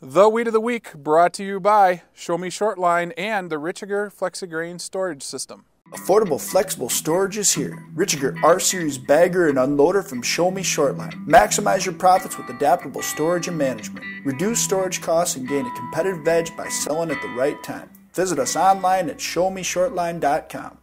The Weed of the Week brought to you by Show Me Shortline and the Richiger Flexigrain Storage System. Affordable, flexible storage is here. Richiger R-Series bagger and unloader from Show Me Shortline. Maximize your profits with adaptable storage and management. Reduce storage costs and gain a competitive edge by selling at the right time. Visit us online at showmeshortline.com.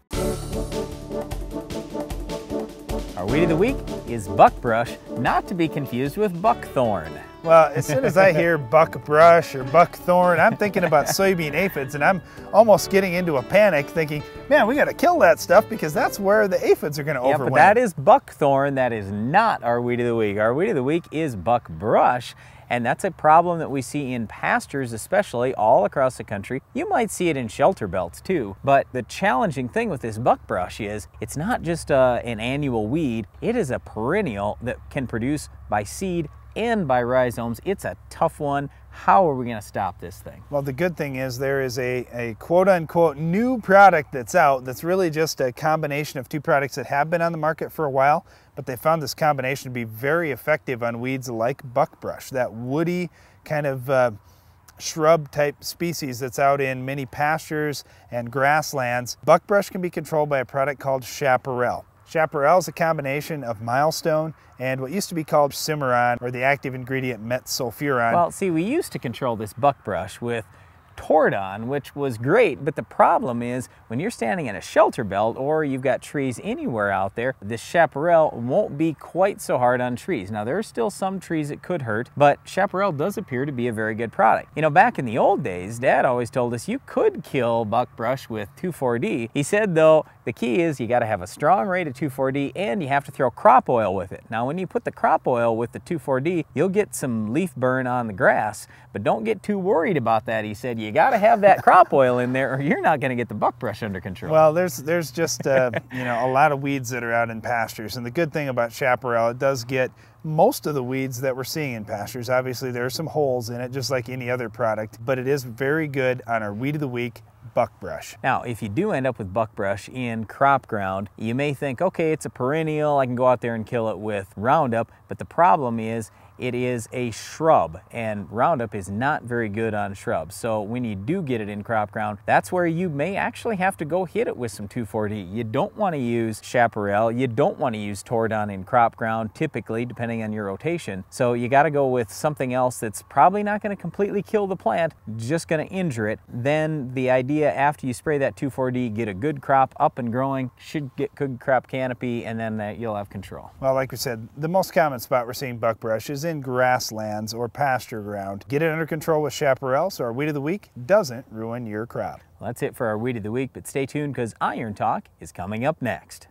Our Weed of the Week is Buckbrush, not to be confused with buckthorn. Well, as soon as I hear buckbrush or buckthorn, I'm thinking about soybean aphids, and I'm almost getting into a panic thinking, man, we got to kill that stuff because that's where the aphids are going to overwinter. Yeah, but that is buckthorn. That is not our Weed of the Week. Our Weed of the Week is buckbrush, and that's a problem that we see in pastures, especially all across the country. You might see it in shelter belts too, but the challenging thing with this buckbrush is it's not just an annual weed, it is a perennial that can produce by seed and by rhizomes. It's a tough one. How are we going to stop this thing? Well, the good thing is there is a quote-unquote new product that's out that's really just a combination of two products that have been on the market for a while, but they found this combination to be very effective on weeds like buckbrush, that woody kind of shrub type species that's out in many pastures and grasslands. Buckbrush can be controlled by a product called Chaparral. Chaparral is a combination of Milestone and what used to be called Cimarron, or the active ingredient metsulfuron. Well, see, we used to control this buckbrush with Tordon, which was great, but the problem is when you're standing in a shelter belt or you've got trees anywhere out there, this Chaparral won't be quite so hard on trees. Now, there are still some trees it could hurt, but Chaparral does appear to be a very good product. You know, back in the old days, Dad always told us you could kill buckbrush with 2,4-D. He said, though, the key is you got to have a strong rate of 2,4-D and you have to throw crop oil with it. Now, when you put the crop oil with the 2,4-D, you'll get some leaf burn on the grass, but don't get too worried about that. He said, you got to have that crop oil in there or you're not going to get the buckbrush under control. Well, there's just you know, a lot of weeds that are out in pastures, and the good thing about Chaparral, it does get most of the weeds that we're seeing in pastures. Obviously, there are some holes in it, just like any other product, but it is very good on our Weed of the Week, buckbrush. Now, if you do end up with buckbrush in crop ground, you may think, okay, it's a perennial, I can go out there and kill it with Roundup, but the problem is it is a shrub, and Roundup is not very good on shrubs. So when you do get it in crop ground, that's where you may actually have to go hit it with some 2,4-D. You don't want to use Chaparral, you don't want to use Tordon in crop ground, typically, depending on your rotation. So you got to go with something else that's probably not going to completely kill the plant, just going to injure it. Then the idea after you spray that 2,4-D, get a good crop up and growing, should get good crop canopy, and then you'll have control. Well, like we said, the most common spot we're seeing buckbrush is in grasslands or pasture ground. Get it under control with Chaparral so our Weed of the Week doesn't ruin your crop. Well, that's it for our Weed of the Week, but stay tuned because Iron Talk is coming up next.